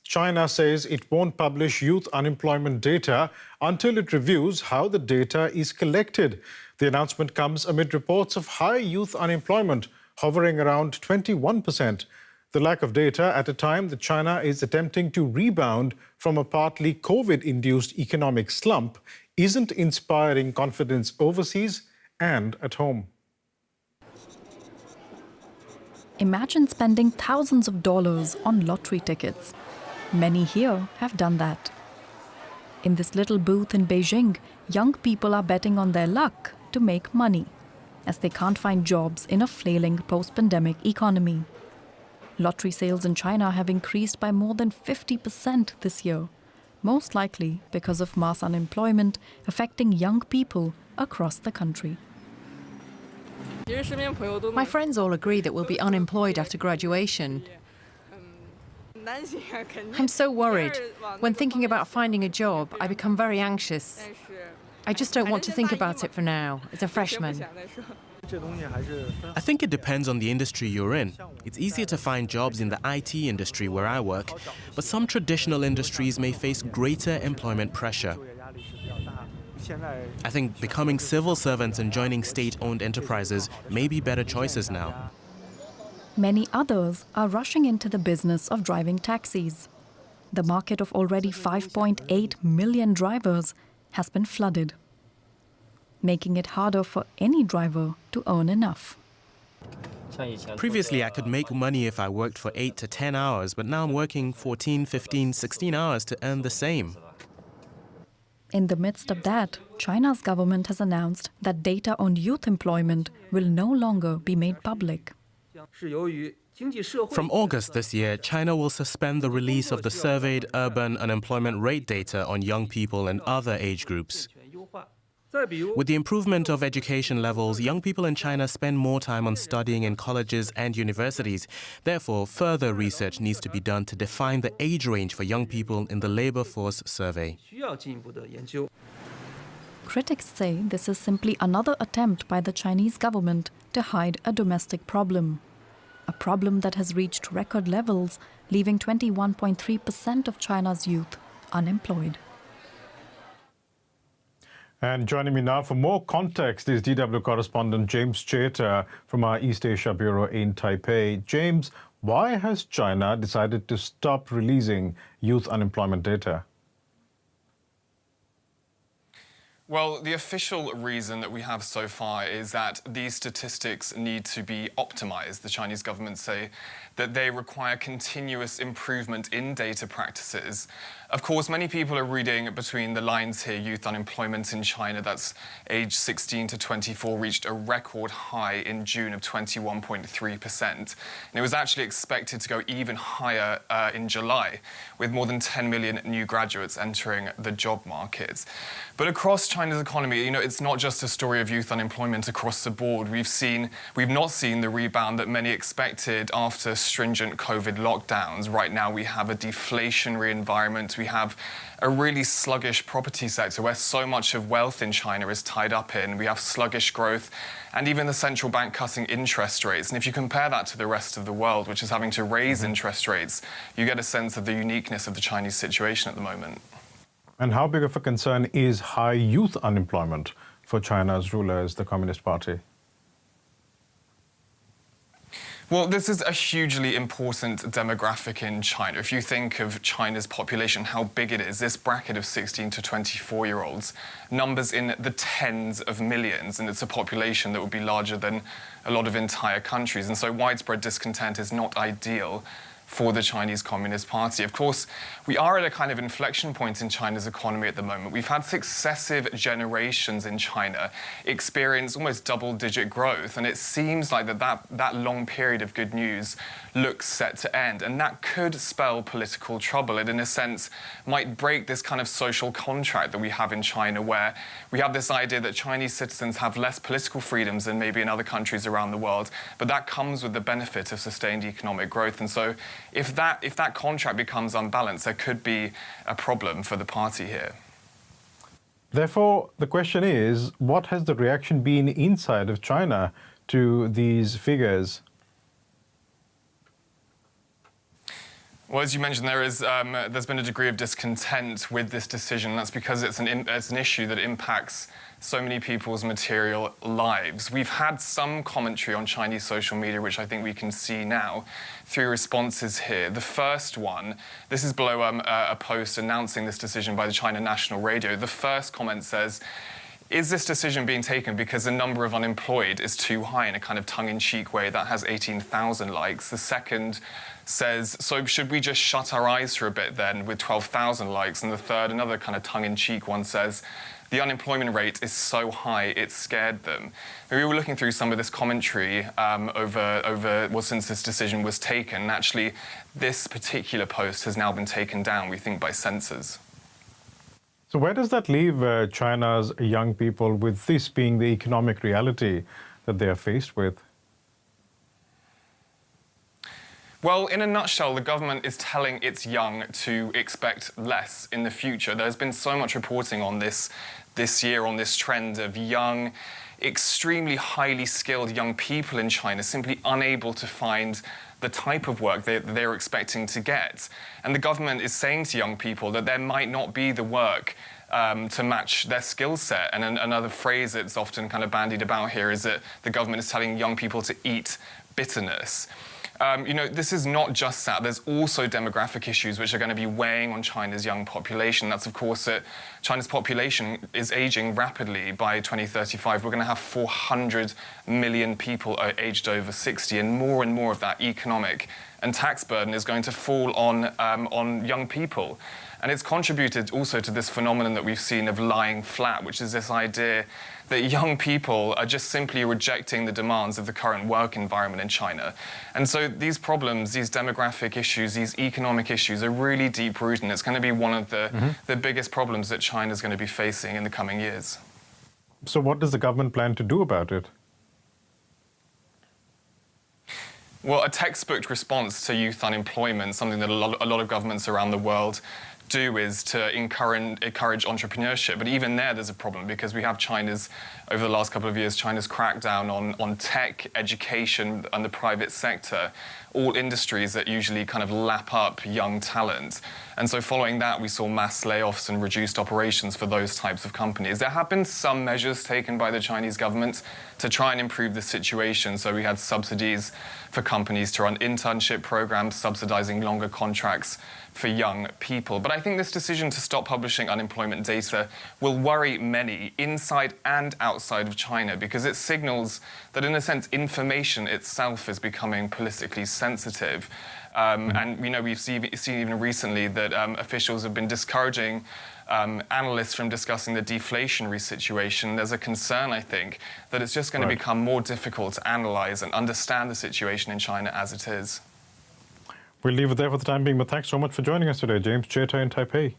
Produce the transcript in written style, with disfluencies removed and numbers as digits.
China says it won't publish youth unemployment data until it reviews how the data is collected. The announcement comes amid reports of high youth unemployment, hovering around 21%. The lack of data at a time that China is attempting to rebound from a partly COVID-induced economic slump isn't inspiring confidence overseas and at home. Imagine spending thousands of dollars on lottery tickets. Many here have done that. In this little booth in Beijing, young people are betting on their luck to make money, as they can't find jobs in a flailing post-pandemic economy. Lottery sales in China have increased by more than 50% this year, most likely because of mass unemployment affecting young people across the country. My friends all agree that we'll be unemployed after graduation. I'm so worried. When thinking about finding a job, I become very anxious. I just don't want to think about it for now, as a freshman. I think it depends on the industry you're in. It's easier to find jobs in the IT industry where I work, but some traditional industries may face greater employment pressure. I think becoming civil servants and joining state-owned enterprises may be better choices now. Many others are rushing into the business of driving taxis. The market of already 5.8 million drivers has been flooded, making it harder for any driver to earn enough. Previously, I could make money if I worked for 8 to 10 hours, but now I'm working 14, 15, 16 hours to earn the same. In the midst of that, China's government has announced that data on youth employment will no longer be made public. From August this year, China will suspend the release of the surveyed urban unemployment rate data on young people and other age groups. With the improvement of education levels, young people in China spend more time on studying in colleges and universities. Therefore, further research needs to be done to define the age range for young people in the labor force survey. Critics say this is simply another attempt by the Chinese government to hide a domestic problem. A problem that has reached record levels, leaving 21.3% of China's youth unemployed. And joining me now for more context is DW correspondent James Chater from our East Asia Bureau in Taipei. James, why has China decided to stop releasing youth unemployment data? Well, the official reason that we have so far is that these statistics need to be optimized. The Chinese government say that they require continuous improvement in data practices. Of course, many people are reading between the lines here. Youth unemployment in China, that's age 16 to 24, reached a record high in June of 21.3%. And it was actually expected to go even higher in July, with more than 10 million new graduates entering the job market. But across China's economy, it's not just a story of youth unemployment across the board. We've not seen the rebound that many expected after stringent COVID lockdowns. Right now, we have a deflationary environment. We have a really sluggish property sector where so much of wealth in China is tied up in. We have sluggish growth and even the central bank cutting interest rates. And if you compare that to the rest of the world, which is having to raise interest rates, you get a sense of the uniqueness of the Chinese situation at the moment. And how big of a concern is high youth unemployment for China's rulers, the Communist Party? Well, this is a hugely important demographic in China. If you think of China's population, how big it is, this bracket of 16 to 24-year-olds numbers in the tens of millions, and it's a population that would be larger than a lot of entire countries. And so widespread discontent is not ideal for the Chinese Communist Party. Of course, we are at a kind of inflection point in China's economy at the moment. We've had successive generations in China experience almost double-digit growth, and it seems like that long period of good news looks set to end, and that could spell political trouble. It, in a sense, might break this kind of social contract that we have in China, where we have this idea that Chinese citizens have less political freedoms than maybe in other countries around the world, but that comes with the benefit of sustained economic growth. And so if that contract becomes unbalanced, there could be a problem for the party here. Therefore, the question is, what has the reaction been inside of China to these figures? Well, as you mentioned, there's been a degree of discontent with this decision. That's because it's an issue that impacts so many people's material lives. We've had some commentary on Chinese social media, which I think we can see now. 3 responses here. The first one, this is below a post announcing this decision by the China National Radio. The first comment says, "Is this decision being taken because the number of unemployed is too high?" in a kind of tongue-in-cheek way. That has 18,000 likes. The second says, "So should we just shut our eyes for a bit then," with 12,000 likes. And the third, another kind of tongue-in-cheek one, says, "The unemployment rate is so high, it scared them." We were looking through some of this commentary since this decision was taken. Actually, this particular post has now been taken down, we think, by censors. So where does that leave China's young people with this being the economic reality that they are faced with? Well, in a nutshell, the government is telling its young to expect less in the future. There's been so much reporting on this year, on this trend of young, extremely highly skilled young people in China simply unable to find the type of work they're expecting to get. And the government is saying to young people that there might not be the work to match their skill set. And another phrase that's often kind of bandied about here is that the government is telling young people to eat bitterness. This is not just that. There's also demographic issues which are going to be weighing on China's young population. That's, of course, that China's population is aging rapidly. By 2035, we're going to have 400 million people aged over 60, and more of that economic and tax burden is going to fall on young people. And it's contributed also to this phenomenon that we've seen of lying flat, which is this idea that young people are just simply rejecting the demands of the current work environment in China. And so these problems, these demographic issues, these economic issues are really deep-rooted, and it's going to be one of the biggest problems that China's going to be facing in the coming years. So what does the government plan to do about it? Well, a textbook response to youth unemployment, something that a lot of governments around the world do, is to encourage entrepreneurship. But even there's a problem, because we have over the last couple of years, China's crackdown on tech, education and the private sector, all industries that usually kind of lap up young talent. And so following that, we saw mass layoffs and reduced operations for those types of companies. There have been some measures taken by the Chinese government to try and improve the situation. So we had subsidies for companies to run internship programs, subsidizing longer contracts for young people. But I think this decision to stop publishing unemployment data will worry many inside and outside of China, because it signals that, in a sense, information itself is becoming politically sensitive. And we've seen even recently that officials have been discouraging analysts from discussing the deflationary situation. There's a concern, I think, that it's just going to become more difficult to analyze and understand the situation in China as it is. We'll leave it there for the time being, but thanks so much for joining us today, James Cheta in Taipei.